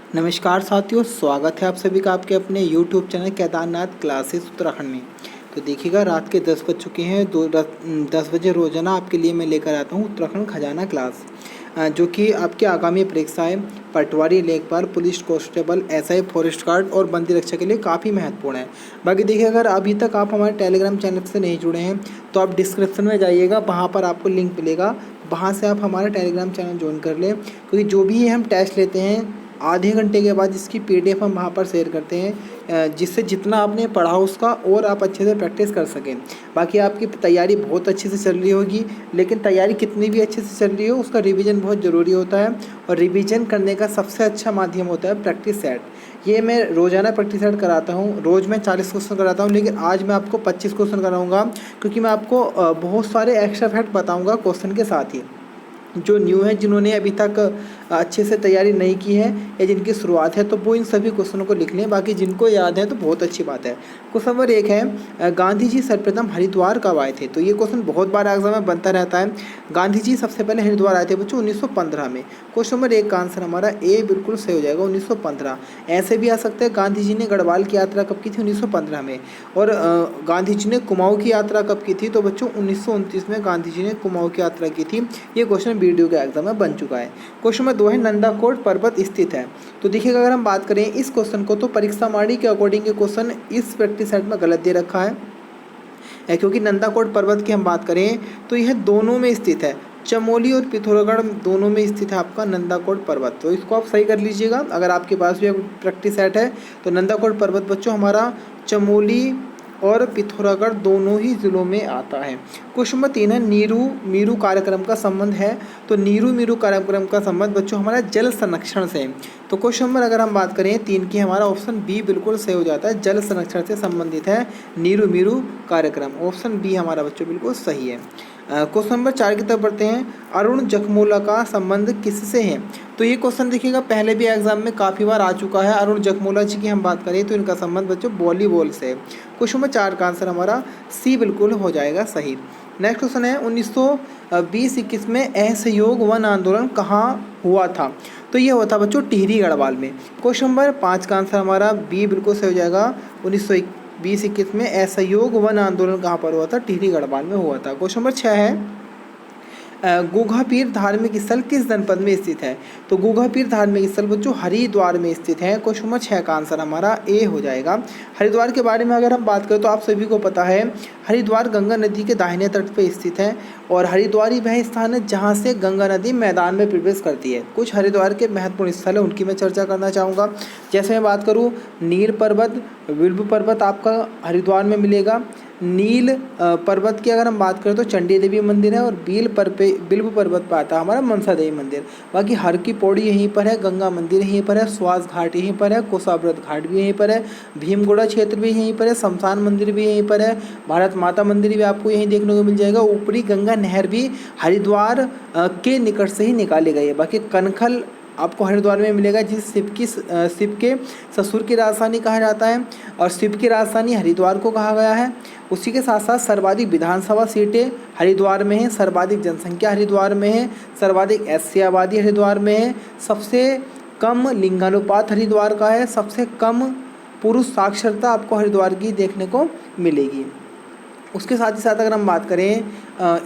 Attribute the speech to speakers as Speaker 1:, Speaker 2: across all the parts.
Speaker 1: नमस्कार साथियों, स्वागत है आप सभी का आपके अपने YouTube channel Kedarnath classes Uttarakhand में। तो देखिएगा, रात के 10 बज चुके हैं। 10 बजे रोजाना आपके लिए मैं लेकर आता हूँ उत्तराखंड खजाना क्लास, जो कि आपकी आगामी परीक्षाएं पटवारी, लेखपाल, police constable, SI, forest guard और बंदी रक्षा के लिए काफ़ी महत्वपूर्ण है। बाकी देखिए, अगर अभी तक आप हमारे टेलीग्राम चैनल से नहीं जुड़े हैं तो आप डिस्क्रिप्शन में जाइएगा, वहाँ पर आपको लिंक मिलेगा, वहाँ से आप हमारा टेलीग्राम चैनल ज्वाइन कर लें। क्योंकि जो भी हम टेस्ट लेते हैं आधे घंटे के बाद इसकी पीडीएफ हम वहाँ पर शेयर करते हैं, जिससे जितना आपने पढ़ा उसका और आप अच्छे से प्रैक्टिस कर सकें। बाकी आपकी तैयारी बहुत अच्छे से चल रही होगी, लेकिन तैयारी कितनी भी अच्छे से चल रही हो उसका रिवीजन बहुत ज़रूरी होता है। और रिवीजन करने का सबसे अच्छा माध्यम होता है प्रैक्टिस सेट। ये मैं रोज़ाना प्रैक्टिस सेट कराता हूँ। रोज़ मैं 40 क्वेश्चन कराता हूँ, लेकिन आज मैं आपको 25 क्वेश्चन कराऊँगा, क्योंकि मैं आपको बहुत सारे एक्स्ट्रा फैक्ट बताऊँगा क्वेश्चन के साथ ही। जो न्यू है, जिन्होंने अभी तक अच्छे से तैयारी नहीं की है या जिनकी शुरुआत है, तो वो इन सभी क्वेश्चनों को लिख लें। बाकी जिनको याद है तो बहुत अच्छी बात है। क्वेश्चन नंबर 1 है, गांधी जी सर्वप्रथम हरिद्वार कब आए थे? तो ये क्वेश्चन बहुत बार एग्जाम में बनता रहता है। गांधी जी सबसे पहले हरिद्वार आए थे बच्चों 1915 में। क्वेश्चन नंबर 1 का आंसर हमारा ए बिल्कुल सही हो जाएगा, 1915। ऐसे भी आ सकता है, गांधी जी ने गढ़वाल की यात्रा कब की थी? 1915 में। और गांधी जी ने कुमाऊं की यात्रा कब की थी? तो बच्चों 1929 में गांधी जी ने कुमाऊं की यात्रा की थी। ये क्वेश्चन वीडियो के एग्जाम में बन चुका है। क्वेश्चन नंबर 2 है, नंदाकोट पर्वत स्थित है? तो देखिएगा, अगर हम बात करें इस क्वेश्चन को, तो परीक्षा माणी के अकॉर्डिंग ये क्वेश्चन इस प्रैक्टिस सेट में गलत दे रखा है, क्योंकि नंदाकोट पर्वत की हम बात करें तो यह दोनों में स्थित है। चमोली और पिथौरागढ़ दोनों में स्थित है आपका नंदाकोट पर्वत। तो इसको आप सही कर लीजिएगा। अगर आपके पास भी प्रैक्टिस सेट है तो नंदाकोट पर्वत बच्चों हमारा चमोली और पिथौरागढ़ दोनों ही जिलों में आता है। क्वेश्चन नंबर 3 है, नीरू मीरू कार्यक्रम का संबंध है? तो नीरू मीरू कार्यक्रम का संबंध बच्चों हमारा जल संरक्षण से। तो क्वेश्चन नंबर अगर हम बात करें 3 की, हमारा ऑप्शन बी बिल्कुल सही हो जाता है, जल संरक्षण से संबंधित है नीरू मीरू कार्यक्रम। ऑप्शन बी हमारा बच्चों बिल्कुल सही है। क्वेश्चन नंबर 4 की तरफ बढ़ते हैं, अरुण जखमोला का संबंध किससे है? तो ये क्वेश्चन देखिएगा पहले भी एग्जाम में काफ़ी बार आ चुका है। अरुण जखमोला जी की हम बात करें तो इनका संबंध बच्चों वॉलीबॉल से है। क्वेश्चन नंबर 4 का आंसर हमारा सी बिल्कुल हो जाएगा सही। नेक्स्ट क्वेश्चन है, 1920-21 में असहयोग वन आंदोलन कहाँ हुआ था? तो ये हुआ था बच्चों टिहरी गढ़वाल में। क्वेश्चन नंबर 5 का आंसर हमारा बी बिल्कुल सही हो जाएगा, 1920-21 में असहयोग वन आंदोलन कहाँ पर हुआ था? टिहरी गढ़वाल में हुआ था। क्वेश्चन नंबर 6 है, गुगा पीर धार्मिक स्थल किस जनपद में स्थित है? तो गुगा पीर धार्मिक स्थल बच्चों हरिद्वार में स्थित है। क्वेश्चन नंबर 6 का आंसर हमारा ए हो जाएगा। हरिद्वार के बारे में अगर हम बात करें तो आप सभी को पता है, हरिद्वार गंगा नदी के दाहिने तट पर स्थित है और हरिद्वार ही वह स्थान है जहाँ से गंगा नदी मैदान में प्रवेश करती है। कुछ हरिद्वार के महत्वपूर्ण स्थल है, उनकी मैं चर्चा करना चाहूँगा। जैसे मैं बात करूँ, नील पर्वत, विल्भ पर्वत आपका हरिद्वार में मिलेगा। नील पर्वत की अगर हम बात करें तो चंडी देवी मंदिर है, और बिल्व पर्वत पर आता है हमारा मनसा देवी मंदिर। बाकी हर की पौड़ी यहीं पर है, गंगा मंदिर यहीं पर है, स्वास घाट यहीं पर है, कोसाव्रत घाट भी यहीं पर है, भीमगोड़ा क्षेत्र भी यहीं पर है, शमशान मंदिर भी यहीं पर है, भारत माता मंदिर भी आपको यहीं देखने को मिल जाएगा। ऊपरी गंगा नहर भी हरिद्वार के निकट से ही निकाली गई है। बाकी कनखल आपको हरिद्वार में मिलेगा, जिस शिव के ससुर की राजधानी कहा जाता है, और शिव की राजधानी हरिद्वार को कहा गया है। उसी के साथ साथ सर्वाधिक विधानसभा सीटें हरिद्वार में हैं, सर्वाधिक जनसंख्या हरिद्वार में है, सर्वाधिक एससी आबादी हरिद्वार में है, सबसे कम लिंगानुपात हरिद्वार का है, सबसे कम पुरुष साक्षरता आपको हरिद्वार की देखने को मिलेगी। उसके साथ ही साथ अगर हम बात करें,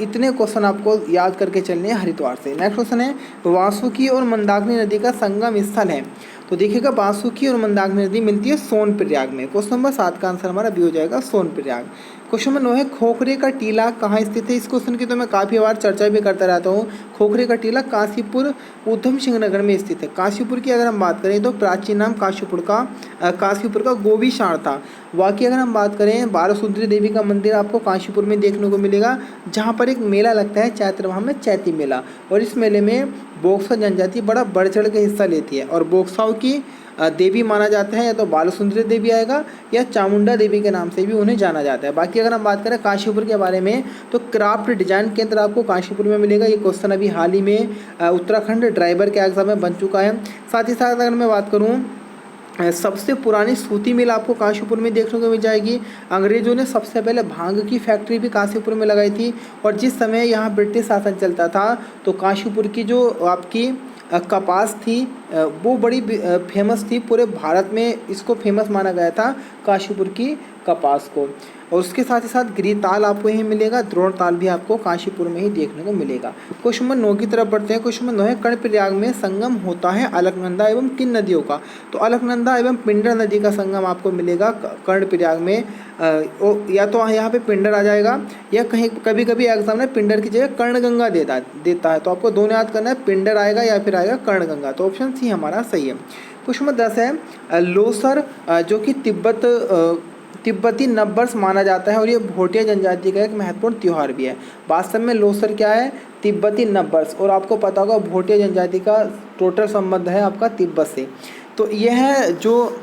Speaker 1: इतने क्वेश्चन आपको याद करके चलने हैं हरिद्वार से। नेक्स्ट क्वेश्चन है, वासुकी और मंदाकिनी नदी का संगम स्थल है? तो देखिएगा, वासुकी और मंदाकिनी नदी मिलती है सोनप्रयाग में। क्वेश्चन नंबर 7 का आंसर हमारा बी हो जाएगा, सोनप्रयाग। क्वेश्चन नंबर 9 है, खोखरे का टीला कहाँ स्थित है? इस क्वेश्चन की तो मैं काफ़ी बार चर्चा भी करता रहता हूँ। खोखरे का टीला काशीपुर ऊधम सिंह नगर में स्थित है। काशीपुर की अगर हम बात करें तो प्राचीन नाम काशीपुर का गोवीशाण था। बाकी अगर हम बात करें, बारहसुंदरी देवी का मंदिर आपको काशीपुर में देखने को मिलेगा, जहाँ पर एक मेला लगता है चैत्र माह में, चैती मेला, और इस मेले में बोक्सा जनजाति बड़ा बढ़ चढ़ के हिस्सा लेती है। और बोक्साओं की देवी माना जाता है, या तो बालसुंदरी देवी आएगा या चामुंडा देवी के नाम से भी उन्हें जाना जाता है। बाकी अगर हम बात करें काशीपुर के बारे में, तो क्राफ्ट डिजाइन केंद्र आपको काशीपुर में मिलेगा। ये क्वेश्चन अभी हाल ही में उत्तराखंड ड्राइवर के एग्जाम में बन चुका है। साथ ही साथ अगर मैं बात करूँ, सबसे पुरानी सूती मिल आपको काशीपुर में देखने को मिल जाएगी। अंग्रेजों ने सबसे पहले भांग की फैक्ट्री भी काशीपुर में लगाई थी, और जिस समय यहाँ ब्रिटिश शासन चलता था तो काशीपुर की जो आपकी कपास थी वो बड़ी फेमस थी, पूरे भारत में इसको फेमस माना गया था काशीपुर की कपास को। और उसके साथ ही साथ गिरिताल आपको यहीं मिलेगा, द्रोणताल भी आपको काशीपुर में ही देखने को मिलेगा। क्वेश्चन नंबर 9 की तरफ बढ़ते हैं। क्वेश्चन नंबर 9 है, कर्णप्रयाग में संगम होता है अलकनंदा एवं किन नदियों का? तो अलकनंदा एवं पिंडर नदी का संगम आपको मिलेगा कर्णप्रयाग में। या तो यहाँ पे पिंडर आ जाएगा, या कहीं कभी कभी एग्जाम में पिंडर की जगह कर्णगंगा देता है, तो आपको दोनों याद करना है, पिंडर आएगा या फिर आएगा कर्णगंगा। तो ऑप्शन सी हमारा सही है। क्वेश्चन नंबर 10 है, लोसर जो कि तिब्बती नववर्ष माना जाता है और ये भोटिया जनजाति का एक महत्वपूर्ण त्यौहार भी है। वास्तव में लोसर क्या है? तिब्बती नववर्ष, और आपको पता होगा भोटिया जनजाति का टोटल संबंध है आपका तिब्बत से। तो यह जो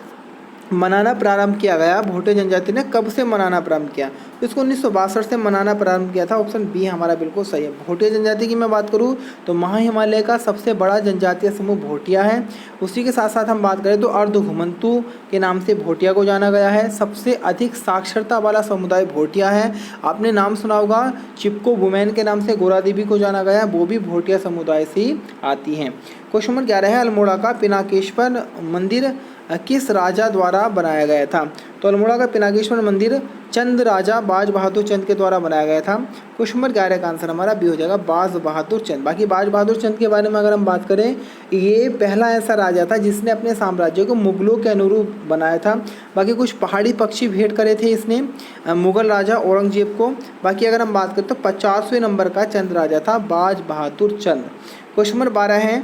Speaker 1: मनाना प्रारंभ किया गया, भोटिया जनजाति ने कब से मनाना प्रारंभ किया? तो इसको 1962 से मनाना प्रारंभ किया था। ऑप्शन बी हमारा बिल्कुल सही है। भोटिया जनजाति की मैं बात करूं तो महा हिमालय का सबसे बड़ा जनजातीय समूह भोटिया है। उसी के साथ साथ हम बात करें तो अर्ध घुमंतु के नाम से भोटिया को जाना गया है। सबसे अधिक साक्षरता वाला समुदाय भोटिया है। आपने नाम सुना होगा चिपको वुमेन के नाम से गोरा देवी को जाना गया है, वो भी भोटिया समुदाय से ही आती हैं। क्वेश्चन नंबर 11 है, अल्मोड़ा का पिनाकेश्वर मंदिर किस राजा द्वारा बनाया गया था? तो अल्मोड़ा का पिनाकेश्वर मंदिर चंद राजा बाज बहादुर चंद के द्वारा बनाया गया था। क्वेश्चन नंबर 11 का आंसर हमारा बी हो जाएगा, बाज बहादुर चंद। बाकी बाज बहादुर चंद के बारे में अगर हम बात करें, ये पहला ऐसा राजा था जिसने अपने साम्राज्य को मुगलों के अनुरूप बनाया था। बाकी कुछ पहाड़ी पक्षी भेंट करे थे इसने मुगल राजा औरंगजेब को। बाकी अगर हम बात करें तो 50वें नंबर का चंद राजा था बाज बहादुर चंद। क्वेश्चन नंबर 12 है,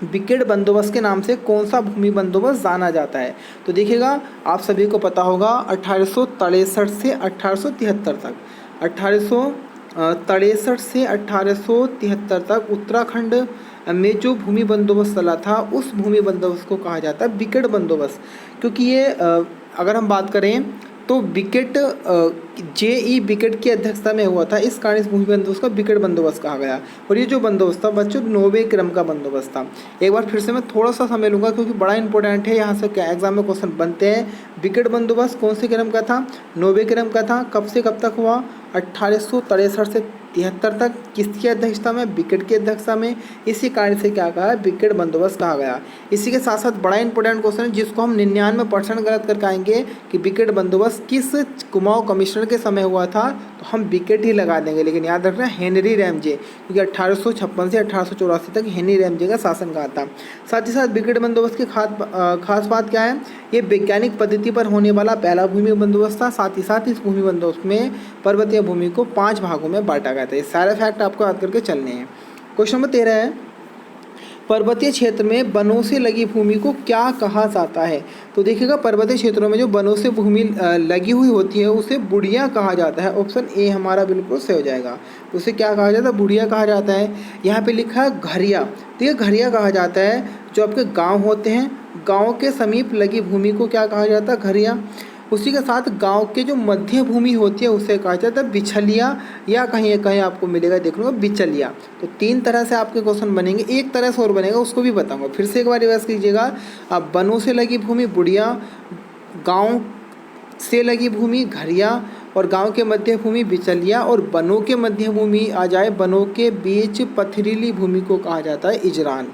Speaker 1: विकेट बंदोबस्त के नाम से कौन सा भूमि बंदोबस्त जाना जाता है? तो देखिएगा, आप सभी को पता होगा 1863 से 1873 तक, 1863 से 1873 तक उत्तराखंड में जो भूमि बंदोबस्त चला था उस भूमि बंदोबस्त को कहा जाता है विकेट बंदोबस्त। क्योंकि ये अगर हम बात करें तो विकेट JE विकेट की अध्यक्षता में हुआ था, इस कारण इस भूमि बंदोबस्त का विकेट बंदोबस्त कहा गया। और ये जो बंदोबस्त था बच्चों 9वें क्रम का बंदोबस्त था। एक बार फिर से मैं थोड़ा सा समय लूँगा क्योंकि बड़ा इंपॉर्टेंट है, यहाँ से क्या एग्जाम में क्वेश्चन बनते हैं। विकेट बंदोबस्त कौन से क्रम का था? 9वें क्रम का था। कब से कब तक हुआ? 1863 से 73 तक। किसकी अध्यक्षता में? विकेट की अध्यक्षता में। इसी कारण से क्या कहा है? विकेट बंदोबस्त कहा गया। इसी के साथ साथ बड़ा इंपॉर्टेंट क्वेश्चन है जिसको हम 99% गलत करके आएंगे कि विकेट बंदोबस्त किस कुमाऊं कमिश्नर के समय हुआ था, तो हम विकेट ही लगा देंगे। लेकिन याद रखना हेनरी रैमजे, क्योंकि 1856 से 1884 तक हेनरी रैमजे का शासनकाल था। साथ ही साथ विकेट बंदोबस्त की खास बात क्या है? ये वैज्ञानिक पद्धति पर होने वाला पहला भूमि बंदोबस्त था। साथ ही साथ इस भूमि बंदोबस्त में पर्वतीय भूमि को 5 भागों में बांटा गया था। ये सारे फैक्ट आपको याद करके चलने हैं। क्वेश्चन नंबर 13 है, पर्वतीय क्षेत्र में वनों से लगी भूमि को क्या कहा जाता है? तो देखिएगा, पर्वतीय क्षेत्रों में जो वनों से भूमि लगी हुई होती है उसे बुढ़िया कहा जाता है। ऑप्शन ए हमारा बिल्कुल सही हो जाएगा। उसे क्या कहा जाता है? बुढ़िया कहा जाता है। यहाँ पे लिखा है घरिया, तो ये घरिया कहा जाता है। जो आपके गाँव होते हैं, गाँव के समीप लगी भूमि को क्या कहा जाता है? घरिया। उसी के साथ गांव के जो मध्य भूमि होती है उसे कहा जाता है बिछलिया, या कहीं कहीं आपको मिलेगा देखने को बिचलिया। तो 3 तरह से आपके क्वेश्चन बनेंगे, एक तरह से और बनेगा उसको भी बताऊंगा। फिर से एक बार रिवर्स कीजिएगा। आप वनों से लगी भूमि बुढ़िया, गांव से लगी भूमि घरिया, और गांव के मध्य भूमि बिचलिया, और वनों के मध्य भूमि आ जाए, वनों के बीच पथरीली भूमि को कहा जाता है इजरान।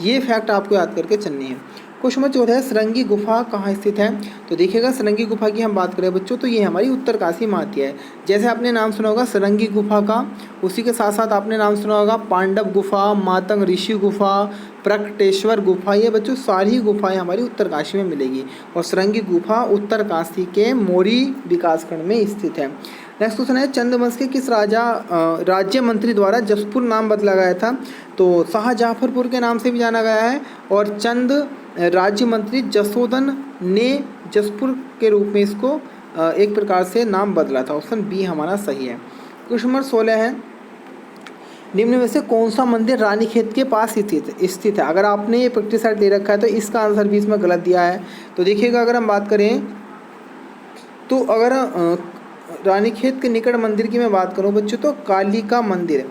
Speaker 1: ये फैक्ट आपको याद करके चलनी है। क्वेश्चन नंबर 14 है, सरंगी गुफा कहाँ स्थित है? तो देखिएगा, सरंगी गुफा की हम बात करें बच्चों तो ये हमारी उत्तरकाशी में आती है। जैसे आपने नाम सुना होगा सरंगी गुफा का, उसी के साथ साथ आपने नाम सुना होगा पांडव गुफा, मातंग ऋषि गुफा, प्रकटेश्वर गुफा। ये बच्चों सारी गुफाएं हमारी उत्तरकाशी में मिलेगी। और सरंगी गुफा उत्तरकाशी के मोरी विकासखंड में स्थित है। नेक्स्ट क्वेश्चन है, चंदवंश के किस राज्य मंत्री द्वारा जसपुर नाम बदला गया था? तो शाहजहाँपुर के नाम से भी जाना गया है, और चंद राज्य मंत्री जसोदन ने जसपुर के रूप में इसको एक प्रकार से नाम बदला था। ऑप्शन बी हमारा सही है। क्वेश्चन नंबर 16 है, निम्न में से कौन सा मंदिर रानीखेत के पास स्थित है? अगर आपने ये प्रैक्टिस सेट दे रखा है तो इसका आंसर भी इसमें गलत दिया है। तो देखिएगा, अगर हम बात करें तो अगर रानीखेत के निकट मंदिर की मैं बात करूं बच्चों तो कालिका मंदिर,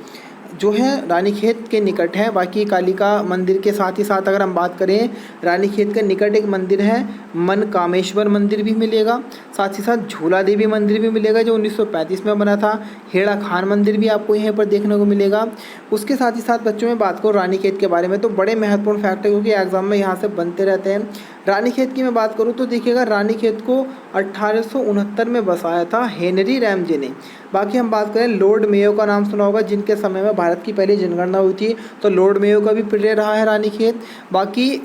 Speaker 1: जो है रानीखेत के निकट है। बाकी कालिका मंदिर के साथ ही साथ अगर हम बात करें, रानीखेत के निकट एक मंदिर है मनकामेश्वर मंदिर भी मिलेगा, साथ ही साथ झूला देवी मंदिर भी मिलेगा जो 1935 में बना था। हेड़ा खान मंदिर भी आपको यहाँ पर देखने को मिलेगा। उसके साथ ही साथ बच्चों में बात करूँ रानीखेत के बारे में तो बड़े महत्वपूर्ण फैक्ट है क्योंकि एग्जाम में यहाँ से बनते रहते हैं। रानीखेत की मैं बात करूँ तो देखिएगा रानीखेत को 1869 में बसाया था हेनरी रैमजे ने। बाकी हम बात करें लॉर्ड मेयो का नाम सुना होगा, जिनके समय में भारत की पहली जनगणना हुई थी, तो लॉर्ड मेयो का भी प्रिय रहा है रानीखेत। बाकी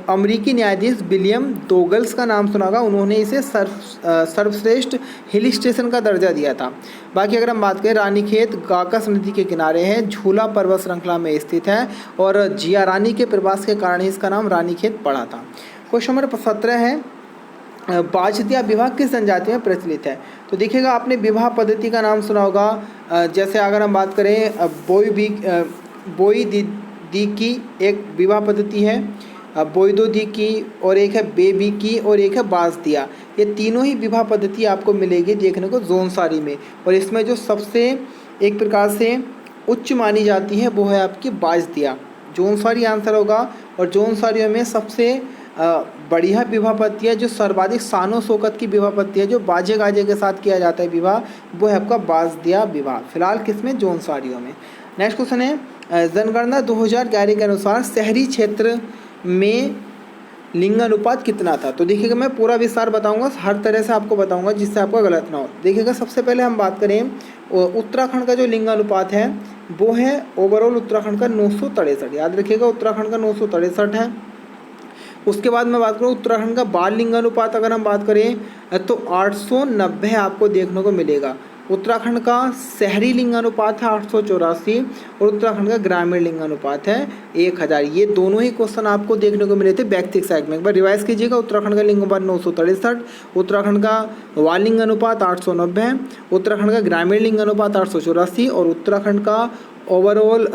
Speaker 1: अमेरिकी न्यायाधीश विलियम दोगल्स का नाम सुना होगा, उन्होंने इसे सर्वश्रेष्ठ हिल स्टेशन का दर्जा दिया था। बाकी अगर हम बात करें रानीखेत गाकस नदी के किनारे है, झूला पर्वत श्रृंखला में स्थित है और जिया रानी के प्रवास के कारण ही इसका नाम रानीखेत पड़ा था। क्वेश्चन नंबर 17 है बाजदिया विवाह किस जनजाति में प्रचलित है? तो देखिएगा आपने विवाह पद्धति का नाम सुना होगा। जैसे अगर हम बात करें बोई दी की एक विवाह पद्धति है, बोईदो दी की, और एक है बेबी की, और एक है बाजदिया। ये तीनों ही विवाह पद्धति आपको मिलेगी देखने को जौनसारी में, और इसमें जो सबसे एक प्रकार से उच्च मानी जाती है वो है आपकी बाजदिया। जौनसारी आंसर होगा। और जौनसारियों में सबसे बढ़िया विवाह पद्धति है, जो सर्वाधिक शानो शौकत की विवाह पद्धति है, जो बाजे गाजे के साथ किया जाता है विवाह, वो है आपका बाजदिया विवाह। फिलहाल किसमें? जौनसारियों में। नेक्स्ट क्वेश्चन है जनगणना 2011 के अनुसार शहरी क्षेत्र में लिंगानुपात कितना था? तो देखिएगा मैं पूरा विस्तार बताऊंगा, हर तरह से आपको बताऊंगा जिससे आपका गलत ना हो। देखिएगा सबसे पहले हम बात करें उत्तराखंड का जो लिंगानुपात है वो है ओवरऑल उत्तराखंड का 963। याद रखिएगा उत्तराखंड का 963 है। उसके बाद मैं बात करूँ उत्तराखंड का बाल लिंगानुपात अगर हम बात करें तो 890 आपको देखने को मिलेगा। उत्तराखंड का शहरी लिंगानुपात है 884 और उत्तराखंड का ग्रामीण लिंगानुपात है 1000। ये दोनों ही क्वेश्चन आपको देखने को मिले थे व्यक्तिक साइड में। एक बार रिवाइज कीजिएगा, उत्तराखंड का लिंगानुपात 963, उत्तराखंड का बाल लिंगानुपात 890, उत्तराखंड का ग्रामीण लिंगानुपात 884 और उत्तराखंड का ओवरऑल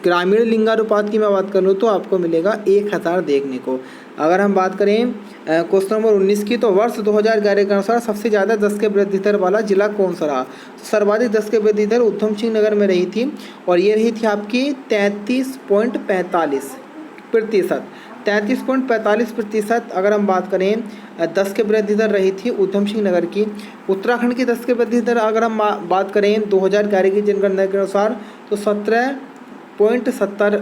Speaker 1: ग्रामीण लिंगानुपात की मैं बात करूँ तो आपको मिलेगा 1000 देखने को। अगर हम बात करें क्वेश्चन नंबर 19 की, तो वर्ष 2011 के अनुसार सबसे ज़्यादा 10 के वृद्धि दर वाला जिला कौन सा रहा? तो सर्वाधिक 10 के वृद्धि दर उधम सिंह नगर में रही थी और ये रही थी आपकी 33.45%। 33.45% अगर हम बात करें 10 के वृद्धि दर रही थी उधम सिंह नगर की। उत्तराखंड की 10 के वृद्धि दर अगर हम बात करें 2011 की जनगणना के अनुसार तो 17.70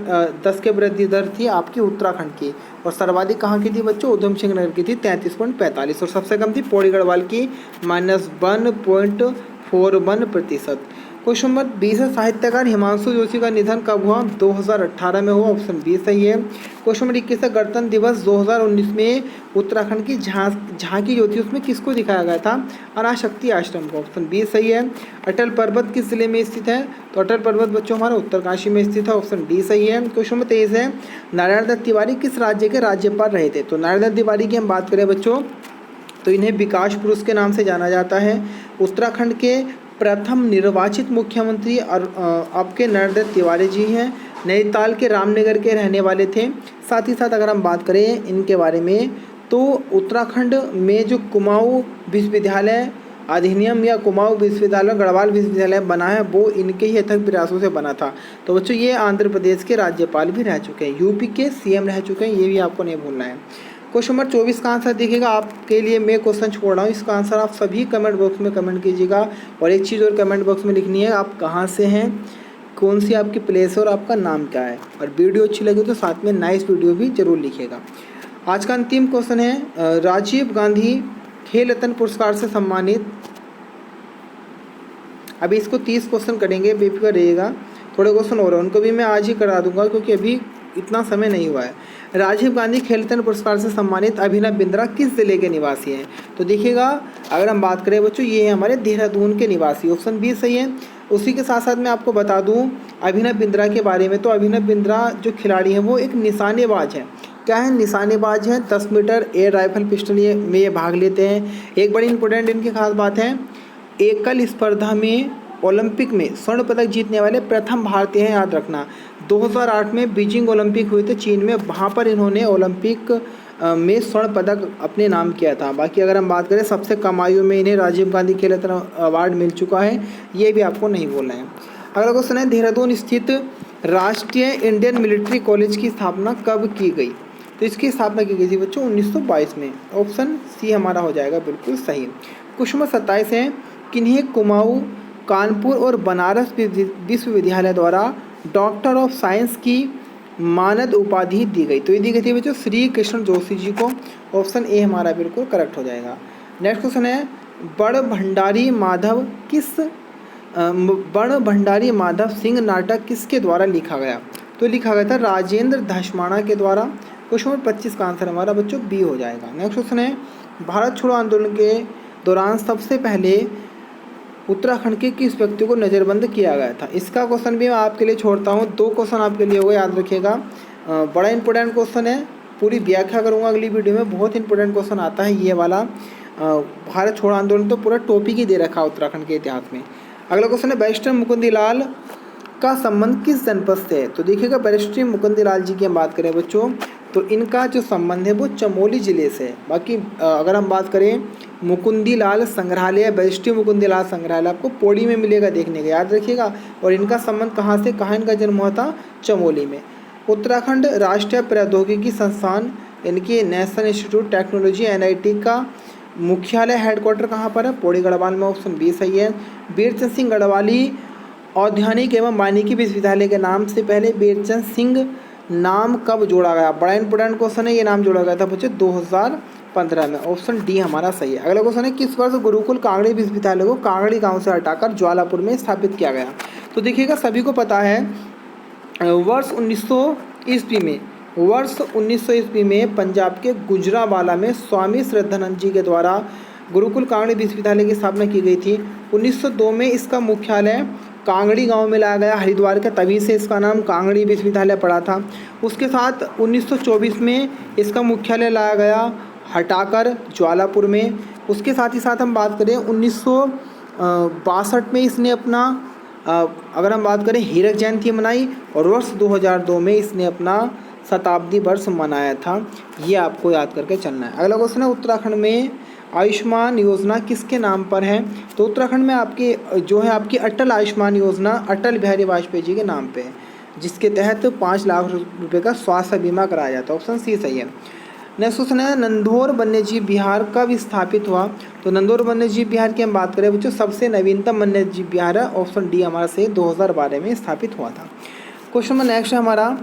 Speaker 1: 10 के वृद्धि दर थी आपकी उत्तराखंड की। और सर्वाधिक कहाँ की थी बच्चों? उधम सिंह नगर की थी 33.45 और सबसे कम थी पौड़ी गढ़वाल की -1.41%। क्वेश्चन नंबर 20 है साहित्यकार हिमांशु जोशी का निधन कब हुआ? 2018 में हुआ, ऑप्शन बी सही है। क्वेश्चन नंबर 21 है गणतंत्र दिवस 2019 में उत्तराखंड की झांकी जो थी उसमें किसको दिखाया गया था? अनाशक्ति आश्रम को, ऑप्शन बी सही है। अटल पर्वत किस जिले में स्थित है? तो अटल पर्वत बच्चों हमारे उत्तरकाशी में स्थित है, ऑप्शन डी सही है। क्वेश्चन नंबर 23 है नारायण दत्त तिवारी किस राज्य के राज्यपाल रहे थे? तो नारायण दत्त तिवारी की हम बात करें बच्चों तो इन्हें विकास पुरुष के नाम से जाना जाता है। उत्तराखंड के प्रथम निर्वाचित मुख्यमंत्री आपके नारायण दत्त तिवारी जी हैं। नैनीताल के रामनगर के रहने वाले थे। साथ ही साथ अगर हम बात करें इनके बारे में तो उत्तराखंड में जो कुमाऊं विश्वविद्यालय अधिनियम या कुमाऊं विश्वविद्यालय गढ़वाल विश्वविद्यालय बना है वो इनके ही अथक प्रयासों से बना था। तो बच्चों ये आंध्र प्रदेश के राज्यपाल भी रह चुके हैं, यूपी के सीएम रह चुके हैं, ये भी आपको नहीं भूलना है। क्वेश्चन नंबर 24 का आंसर देखिएगा, आपके लिए मैं क्वेश्चन छोड़ रहा हूँ, इसका आंसर आप सभी कमेंट बॉक्स में कमेंट कीजिएगा। और एक चीज़ और कमेंट बॉक्स में लिखनी है, आप कहाँ से हैं, कौन सी आपकी प्लेस है और आपका नाम क्या है। और वीडियो अच्छी लगी तो साथ में नाइस वीडियो भी जरूर लिखिएगा। आज का अंतिम क्वेश्चन है राजीव गांधी खेल रत्न पुरस्कार से सम्मानित। अभी इसको 30 क्वेश्चन करेंगे, बेफिक्र रहिएगा। थोड़े क्वेश्चन और उनको भी मैं आज ही करा दूंगा क्योंकि अभी इतना समय नहीं हुआ है। राजीव गांधी खेल रत्न पुरस्कार से सम्मानित अभिनव बिंद्रा किस जिले के निवासी हैं? तो देखिएगा अगर हम बात करें बच्चों ये है हमारे देहरादून के निवासी, ऑप्शन बी सही है। उसी के साथ साथ मैं आपको बता दूं अभिनव बिंद्रा के बारे में, तो अभिनव बिंद्रा जो खिलाड़ी हैं वो एक निशानेबाज है। क्या है? निशानेबाज हैं। 10 मीटर एयर राइफल पिस्टल में ये भाग लेते हैं। एक बड़ी इंपॉर्टेंट इनकी खास बात है, एकल स्पर्धा में ओलंपिक में स्वर्ण पदक जीतने वाले प्रथम भारतीय हैं, याद रखना। 2008 में बीजिंग ओलंपिक हुए थे चीन में, वहाँ पर इन्होंने ओलंपिक में स्वर्ण पदक अपने नाम किया था। बाकी अगर हम बात करें सबसे कम आयु में इन्हें राजीव गांधी खेल रत्न अवार्ड मिल चुका है, ये भी आपको नहीं बोलना है। अगला क्वेश्चन है देहरादून स्थित राष्ट्रीय इंडियन मिलिट्री कॉलेज की स्थापना कब की गई? तो इसकी स्थापना की गई थी बच्चों 1922 में। ऑप्शन सी हमारा हो जाएगा बिल्कुल सही। क्वेश्चन नंबर 27 है किन्हीं कुमाऊं, कानपुर और बनारस विश्वविद्यालय द्वारा डॉक्टर ऑफ साइंस की मानद उपाधि दी गई? तो ये दी गई थी बच्चों श्री कृष्ण जोशी जी को। ऑप्शन ए हमारा बिल्कुल करेक्ट हो जाएगा। नेक्स्ट क्वेश्चन है बड़ भंडारी माधव सिंह नाटक किसके द्वारा लिखा गया? तो लिखा गया था राजेंद्र धस्माना के द्वारा। क्वेश्चन नंबर 25 का आंसर हमारा बच्चों बी हो जाएगा। नेक्स्ट क्वेश्चन है भारत छोड़ो आंदोलन के दौरान सबसे पहले उत्तराखंड के किस व्यक्ति को नज़रबंद किया गया था? इसका क्वेश्चन भी मैं आपके लिए छोड़ता हूँ। 2 क्वेश्चन आपके लिए होगा, याद रखिएगा। बड़ा इंपॉर्टेंट क्वेश्चन है, पूरी व्याख्या करूँगा अगली वीडियो में। बहुत इंपॉर्टेंट क्वेश्चन आता है ये वाला। भारत छोड़ो आंदोलन तो पूरा टॉपिक ही दे रखा है उत्तराखंड के इतिहास में। अगला क्वेश्चन है बैरिस्टर मुकुंदलाल का संबंध किस जनपद से है? तो देखिएगा बैरिस्टर मुकुंदलाल जी की हम बात करें बच्चों तो इनका जो संबंध है वो चमोली ज़िले से है। बाकी अगर हम बात करें मुकुंदलाल संग्रहालय, बैरिस्टर मुकुंदलाल संग्रहालय आपको पौड़ी में मिलेगा देखने का, याद रखिएगा। और इनका संबंध कहाँ से, कहाँ इनका जन्म हुआ था? चमोली में। उत्तराखंड राष्ट्रीय प्रौद्योगिकी संस्थान इनकी नेशनल इंस्टीट्यूट टेक्नोलॉजी NIT का मुख्यालय हेडक्वार्टर कहाँ पर है? पौड़ी गढ़वाल में। ऑप्शन बी सही है। बीरचंद सिंह गढ़वाली औद्यानिक एवं वानिकी विश्वविद्यालय के नाम से पहले बीरचंद सिंह नाम कब जोड़ा गया? बड़ा इंपॉर्टेंट क्वेश्चन है, ये नाम जोड़ा गया था बच्चों 2015 में। ऑप्शन डी हमारा सही है। अगला क्वेश्चन है किस वर्ष गुरुकुल कांगड़ी विश्वविद्यालय को कांगड़ी गांव से हटाकर ज्वालापुर में स्थापित किया गया? तो देखिएगा सभी को पता है वर्ष 1900 ईस्वी में पंजाब के गुजरांवाला में स्वामी श्रद्धानंद जी के द्वारा गुरुकुल कांगड़ी विश्वविद्यालय की स्थापना की गई थी। 1902 में इसका मुख्यालय कांगड़ी गांव में लाया गया हरिद्वार के, तभी से इसका नाम कांगड़ी विश्वविद्यालय पड़ा था। उसके साथ 1924 में इसका मुख्यालय लाया गया हटाकर ज्वालापुर में। उसके साथ ही साथ हम बात करें 1962 में इसने अपना अगर हम बात करें हीरक जयंती मनाई और वर्ष 2002 में इसने अपना शताब्दी वर्ष मनाया था। ये आपको याद करके चलना है। अगला क्वेश्चन है उत्तराखंड में आयुष्मान योजना किसके नाम पर है? तो उत्तराखंड में आपकी जो है आपकी अटल आयुष्मान योजना अटल बिहारी वाजपेयी जी के नाम पे है, जिसके तहत 5 लाख रुपए का स्वास्थ्य बीमा कराया जाता है। ऑप्शन सी सही है। नेक्स्ट क्वेश्चन है नंदौर वन्यजीव विहार कब स्थापित हुआ? तो नंदौर वन्यजीव विहार की हम बात करें बच्चों सबसे नवीनतम वन्यजीव विहार है। ऑप्शन डी हमारा सही, 2012 में स्थापित हुआ था। क्वेश्चन नंबर नेक्स्ट है हमारा